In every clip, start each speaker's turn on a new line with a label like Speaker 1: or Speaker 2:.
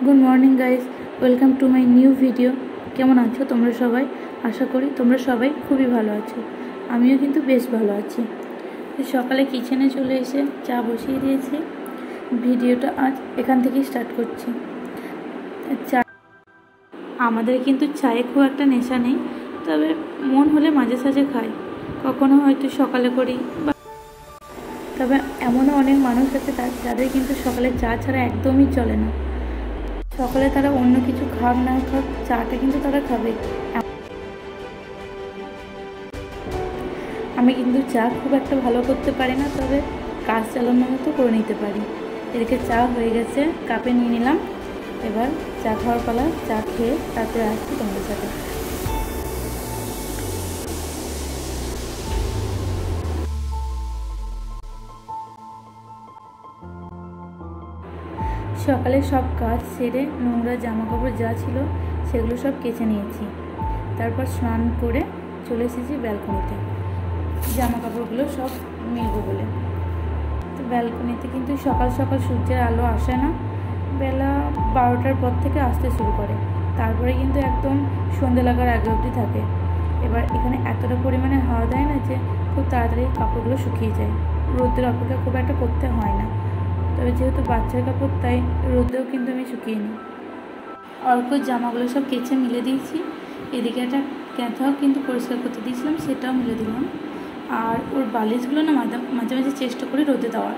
Speaker 1: Good morning guys welcome to my new video. কেমন আছো তোমরা সবাই? আশা করি তোমরা সবাই খুবই ভালো আছো। আমিও কিন্তু বেশ ভালো আছি। সকালে কিচেনে চলে এসে চা বসিয়ে দিয়েছি। ভিডিওটা আজ এখান থেকেই স্টার্ট করছি। চা আমাদের কিন্তু চায়ে খুব একটা নেশা নেই, তবে মন হলে মাঝে সাঝে খাই, কখনো হয়তো সকালে করি। তবে এমনও অনেক মানুষ আছে যাদের কিন্তু সকালে চা ছাড়া একদমই চলে না। সকালে তারা অন্য কিছু খাক না খাক, চাটা কিন্তু তারা খাবে। আমি কিন্তু চা খুব একটা ভালো করতে পারি না, তবে কাজ চালানোর মতো করে নিতে পারি। এদিকে চা হয়ে গেছে, কাপে নিয়ে নিলাম। এবার চা খাওয়ার পালা, চা খেয়ে তারপরে আসছি তোমাদের সাথে। সকালে সব কাজ সেরে নোংরা জামা কাপড় যা ছিল সেগুলো সব কেচে নিয়েছি। তারপর স্নান করে চলে এসেছি ব্যালকনিতে, জামা কাপড়গুলো সব মেলবো বলে। তো ব্যালকনিতে কিন্তু সকাল সকাল সূর্যের আলো আসে না, বেলা 12টার পর থেকে আসতে শুরু করে, তারপরে কিন্তু একদম সন্ধে লাগার আগে অবধি থাকে। এবার এখানে এতটা পরিমাণে হাওয়া দেয় না যে খুব তাড়াতাড়ি কাপড়গুলো শুকিয়ে যায়, রোদের অপেক্ষা খুব একটা করতে হয় না। তবে যেহেতু বাচ্চার কাপড়, তাই রোদেও কিন্তু আমি শুকিয়ে নিই। অর্কর জামাগুলো সব কেচে মিলে দিয়েছি। এদিকে একটা ক্যাঁথাও কিন্তু পরিষ্কার করতে দিয়েছিলাম, সেটাও মিলে দিলাম। আর ওর বালিশগুলো না মাঝে মাঝে চেষ্টা করি রোদে দেওয়ার।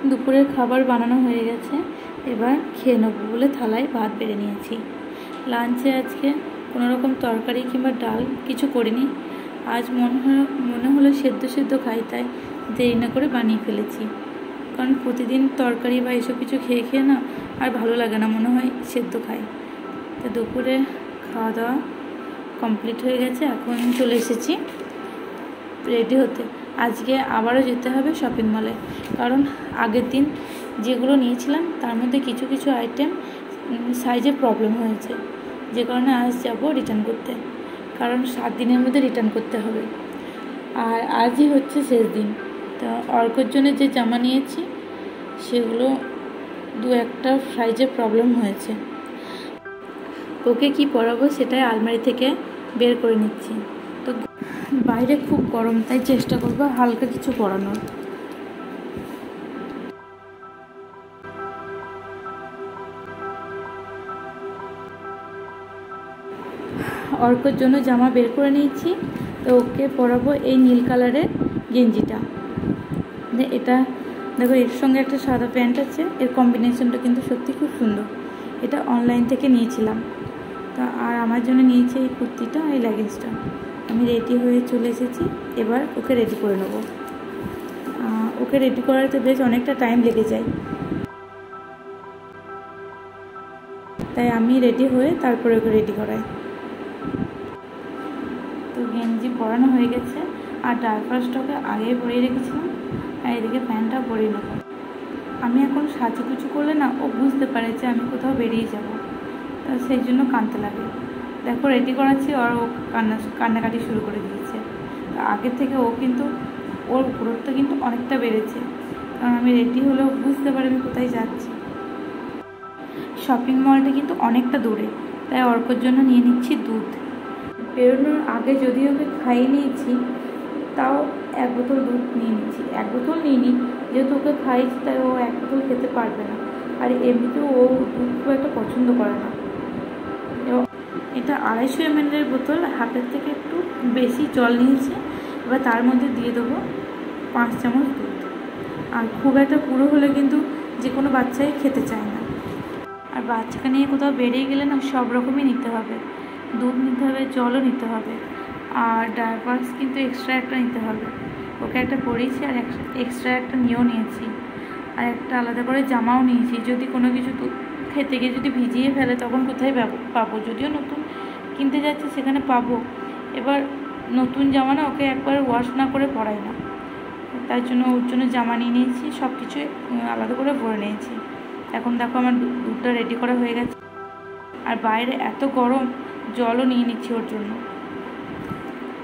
Speaker 1: দুপুরের খাবার বানানো হয়ে গেছে, এবার খেয়ে নেবো বলে থালায় ভাত বেড়ে নিয়েছি। লাঞ্চে আজকে কোনো রকম তরকারি কিংবা ডাল কিছু করিনি। আজ মনে হলো সেদ্ধ খাই, তাই দেরি না করে বানিয়ে ফেলেছি। কারণ প্রতিদিন তরকারি বা এসব কিছু খেয়ে খেয়ে না আর ভালো লাগে না, মনে হয় সেদ্ধ খাই। তো দুপুরে খাওয়া দাওয়া কমপ্লিট হয়ে গেছে, এখন চলে এসেছি রেডি হতে। আজকে আবারও যেতে হবে শপিং মলে, কারণ আগের দিন যেগুলো নিয়েছিলাম তার মধ্যে কিছু কিছু আইটেম সাইজে প্রবলেম হয়েছে, যে কারণে আজ যাব রিটার্ন করতে। কারণ 7 দিনের মধ্যে রিটার্ন করতে হবে, আর আজই হচ্ছে শেষ দিন। তো অর্কর জন্য যে জামা নিয়েছি সেগুলো 2-1টা সাইজে প্রবলেম হয়েছে। ওকে কি পরাবো সেটাই আলমারি থেকে বের করে নিচ্ছি। তো বাইরে খুব গরম, তাই চেষ্টা করবো হালকা কিছু পরানোর। অর্কর জন্য জামা বের করে নিয়েছি। তো ওকে পরাবো এই নীল কালারের গেঞ্জিটা। এটা দেখো, এর সঙ্গে একটা সাদা প্যান্ট আছে, এর কম্বিনেশনটা কিন্তু সত্যি খুব সুন্দর। এটা অনলাইন থেকে নিয়েছিলাম। তা আর আমার জন্য নিয়েছি এই কুর্তিটা, এই লেগিংসটা। আমি রেডি হয়ে চলে এসেছি, এবার ওকে রেডি করে নেব। ওকে রেডি করাতে বেশ অনেকটা টাইম লেগে যায়, তাই আমি রেডি হয়ে তারপরে ওকে রেডি করাই। তো গেঞ্জি পরানো হয়ে গেছে, আর ডাইপার্সটাকে আগেই পরিয়ে রেখেছিলাম, আর এদিকে প্যান্টটা পরিয়ে নেব। আমি এখন সাজুগুজু করলে না ও বুঝতে পারে যে আমি কোথাও বেরিয়ে যাব, তো সেই জন্য কাঁদতে লাগে। দেখো রেডি করাচ্ছি আর ও কান্নাকাটি শুরু করে দিয়েছে। আগের থেকে ও কিন্তু ওর গুরুত্ব কিন্তু অনেকটা বেড়েছে, কারণ আমি রেডি হলেও বুঝতে পারি আমি কোথায় যাচ্ছি। শপিং মলটা কিন্তু অনেকটা দূরে, তাই অর্কর জন্য নিয়ে নিচ্ছি দুধ। বেরোনোর আগে যদি ওকে খাইয়ে নিয়েছি, তাও 1 বোতল দুধ নিয়ে নিচ্ছি। 1 বোতল নিইনি, যেহেতু ওকে খাইয়েছি তাই ও 1 বোতল খেতে পারবে না, আর এমনিতেও ও দুধ খুব একটা পছন্দ করে না। এটা 250 ml বোতল, হাফের থেকে একটু বেশি জল নিয়েছি। এবার তার মধ্যে দিয়ে দেবো 5 চামচ দুধ। আর খুব একটা পুরো হলে কিন্তু যে কোনো বাচ্চাই খেতে চায় না। আর বাচ্চাকে নিয়ে কোথাও বেরিয়ে গেলে না সব রকমই নিতে হবে, দুধ নিতে হবে, জলও নিতে হবে, আর ডাইপার্স কিন্তু এক্সট্রা একটা নিতে হবে। ওকে একটা পরিয়েছি, আর এক্সট্রা একটা নিয়েও নিয়েছি, আর একটা আলাদা করে জামাও নিয়েছি। যদি কোনো কিছু খেতে গিয়ে যদি ভিজিয়ে ফেলে তখন কোথায় পাবো? যদিও নতুন কিনতে যাচ্ছি সেখানে পাবো। এবার নতুন জামা না ওকে একবার ওয়াশ না করে পরাই না, তার জন্য ওর জন্য জামা নিয়ে নিয়েছি, সব কিছু আলাদা করে পরে নিয়েছি। এখন দেখো আমার দুধটা রেডি করা হয়ে গেছে, আর বাইরে এত গরম, জলও নিয়ে নিচ্ছি ওর জন্য।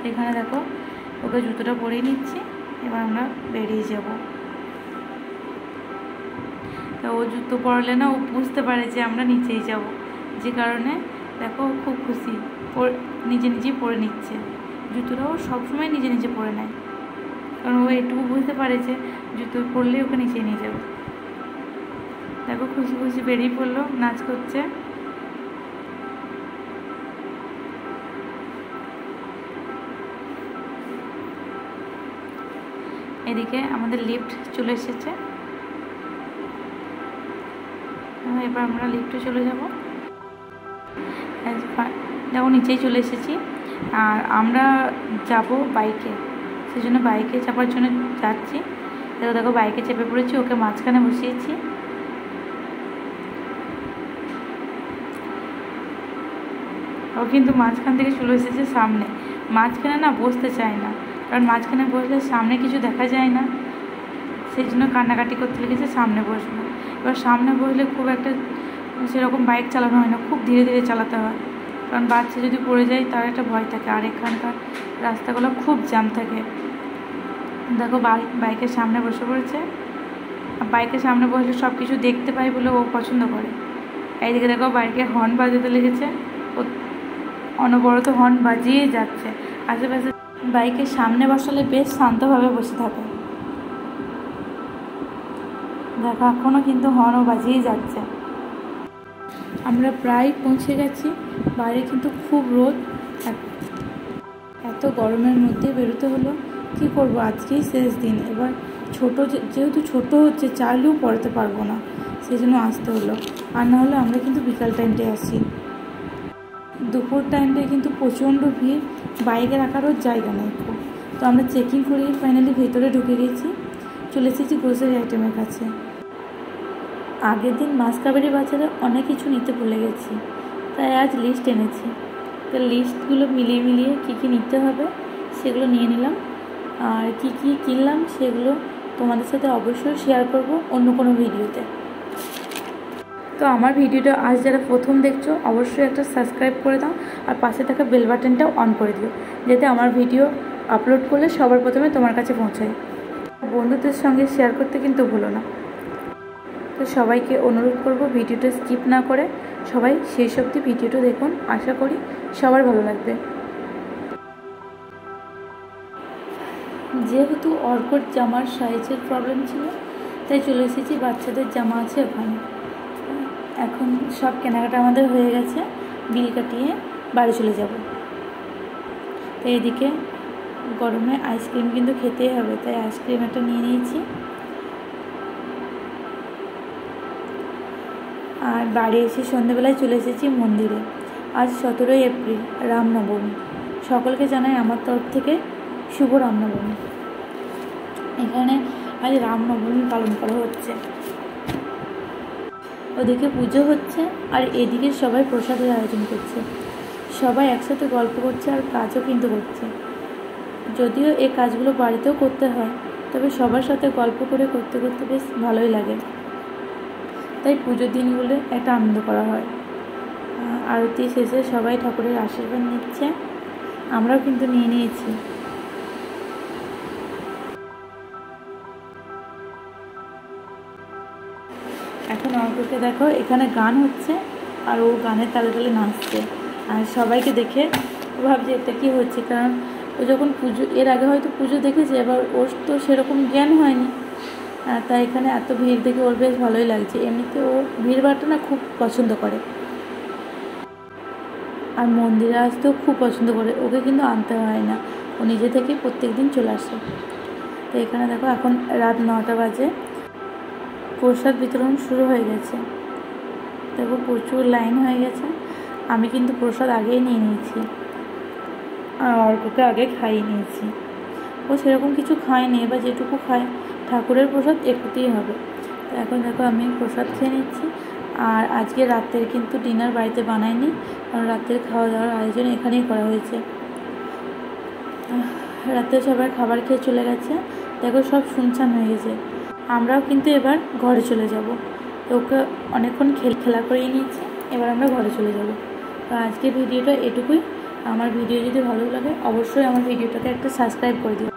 Speaker 1: এখানে দেখো ওকে জুতোটা পরিয়ে নিচ্ছি। এবার তারপর আমরা বেরিয়ে যাব। তো ও জুতো পরলে না ও বুঝতে পারে যে আমরা নিচেই যাব, যে কারণে দেখো খুব খুশি, নিজে নিজেই পরে নিচ্ছে। জুতোটাও সবসময় নিজে নিজে পরে নেয়, কারণ ও এটুকু বুঝতে পারে যে জুতো পরলেই ওকে নিচে নিয়ে যাবে। দেখো খুশি খুশি বেরিয়ে পড়লো, নাচ করছে। এদিকে আমাদের লিফট চলে এসেছে, এবার আমরা লিফটে চলে যাব। দেখো নিচেই চলে এসেছি, আর আমরা যাব বাইকে, সেই জন্য বাইকে চাপার জন্য যাচ্ছি। দেখো বাইকে চেপে পড়েছি, ওকে মাঝখানে বসিয়েছি। ও কিন্তু মাঝখান থেকে চলে এসেছে সামনে। মাঝখানে না বসতে চায় না, কারণ মাঝখানে বসলে সামনে কিছু দেখা যায় না, সেই জন্য কান্নাকাটি করতে লেগেছে সামনে বসবো। এবার সামনে বসলে খুব একটা সেরকম বাইক চালানো হয় না, খুব ধীরে ধীরে চালাতে হয়, কারণ বাচ্চা যদি পড়ে যায় তার একটা ভয় থাকে। আর এখানকার রাস্তাগুলো খুব জ্যাম থাকে। দেখো বাইকের সামনে বসে পড়েছে। বাইকের সামনে বসলে সব কিছু দেখতে পাই বলে ও পছন্দ করে। এইদিকে দেখো বাইকে হর্ন বাজাতে লেগেছে, ও অনবরত হর্ন বাজিয়েই যাচ্ছে আশেপাশে। বাইকের সামনে বসালে বেশ শান্তভাবে বসে থাকে। দেখো এখনও কিন্তু হর্নও বাজিয়েই যাচ্ছে। আমরা প্রায় পৌঁছে গেছি। বাইরে কিন্তু খুব রোদ, এত গরমের মধ্যে বেরোতে হলো। কি করব, আজকেই শেষ দিন। এবার যেহেতু ছোট হচ্ছে, চাইলেও পড়াতে পারবো না, সেই জন্য আসতে হলো। আর না হলে আমরা কিন্তু বিকাল টাইমটায় আসি। দুপুর টাইমটায় কিন্তু প্রচণ্ড ভিড়, বাইকে রাখারও জায়গা নেই খুব। তো আমরা চেকিং করিয়ে ফাইনালি ভেতরে ঢুকে গেছি, চলে এসেছি গ্রোসারি আইটেমের কাছে। আগের দিন মাসকাবাড়ি বাজারে অনেক কিছু নিতে ভুলে গেছি, তাই আজ লিস্ট এনেছি। তো লিস্টগুলো মিলিয়ে মিলিয়ে কী কী নিতে হবে সেগুলো নিয়ে নিলাম। আর কি কি কিনলাম সেগুলো তোমাদের সাথে অবশ্যই শেয়ার করব অন্য কোনো ভিডিওতে। তো আমার ভিডিওটা আজ যারা প্রথম দেখছো অবশ্যই একটা সাবস্ক্রাইব করে দাও, আর পাশে থাকা বেল বাটনটাও অন করে দিও, যাতে আমার ভিডিও আপলোড করলে সবার প্রথমে তোমার কাছে পৌঁছায়। বন্ধুদের সঙ্গে শেয়ার করতে কিন্তু ভুলো না। তো সবাইকে অনুরোধ করব ভিডিওটা স্কিপ না করে সবাই শেষ অবধি ভিডিওটা দেখুন, আশা করি সবার ভালো লাগবে। যেহেতু অর্কর জামার সাইজের প্রবলেম ছিল, তাই চলে এসেছি বাচ্চাদের জামা আছে ওখানে। এখন সব কেনাকাটা আমাদের হয়ে গেছে, বিল কাটিয়ে বাড়ি চলে যাব। তো এদিকে গরমে আইসক্রিম কিন্তু খেতেই হবে, তাই আইসক্রিম একটা নিয়ে নিয়েছি। আর বাড়ি এসে সন্ধ্যেবেলায় চলে এসেছি মন্দিরে। আজ 17ই এপ্রিল, রামনবমী। সকলকে জানাই আমার তরফ থেকে শুভ রামনবমী। এখানে আজ রামনবমী পালন করা হচ্ছে। ওদিকে পুজো হচ্ছে আর এদিকে সবাই প্রসাদের আয়োজন করছে। সবাই একসাথে গল্প করছে আর কাজও কিন্তু করছে। যদিও এই কাজগুলো বাড়িতেও করতে হয়, তবে সবার সাথে গল্প করে করতে করতে বেশ ভালোই লাগে। তাই পুজোর দিনগুলো একটা আনন্দ করা হয়। আরতি শেষে সবাই ঠাকুরের আশীর্বাদ নিচ্ছে, আমরাও কিন্তু নিয়ে নিয়েছি। এখন অর্ককে দেখো এখানে গান হচ্ছে আর ও গানের তালে তালে নাচছে। আর সবাইকে দেখে ভাবছে এটা কী হচ্ছে, কারণ ও যখন পুজো এর আগে হয়তো পুজো দেখেছে, এবার ওর তো সেরকম জ্ঞান হয়নি। তাই এখানে এত ভিড় দেখে ওর বেশ ভালোই লাগছে। এমনিতে ও ভিড়ভাড়টা না খুব পছন্দ করে, আর মন্দিরে আসতেও খুব পছন্দ করে। ওকে কিন্তু আনতে হয় না, ও নিজে থেকেই প্রত্যেক দিন চলে আসে। তো এখানে দেখো এখন রাত 9টা বাজে, প্রসাদ বিতরণ শুরু হয়ে গেছে। দেখো প্রচুর লাইন হয়ে গেছে। আমি কিন্তু প্রসাদ আগেই নিয়ে নিয়েছি, আর অর্ককে আগে খাইয়ে নিয়েছি। ও সেরকম কিছু খায়নি, এবার যেটুকু খায় ঠাকুরের প্রসাদ একটুতেই হবে। তো এখন দেখো আমি প্রসাদ খেয়ে নিচ্ছি। আর আজকে রাতের কিন্তু ডিনার বাড়িতে বানাইনি, কারণ রাতের খাওয়া দাওয়ার আয়োজন এখানেই করা হয়েছে। রাতে সবাই খাবার খেয়ে চলে গেছে। দেখো সব শুনশান হয়ে গেছে। আমরাও কিন্তু এবার ঘরে চলে যাব। তো ওকে অনেকক্ষণ খেলা করিয়ে নিয়েছি, এবার আমরা ঘরে চলে যাব। তো আজকের ভিডিওটা এটুকুই। আমার ভিডিও যদি ভালো লাগে অবশ্যই আমার ভিডিওটাকে একটা সাবস্ক্রাইব করে দিও।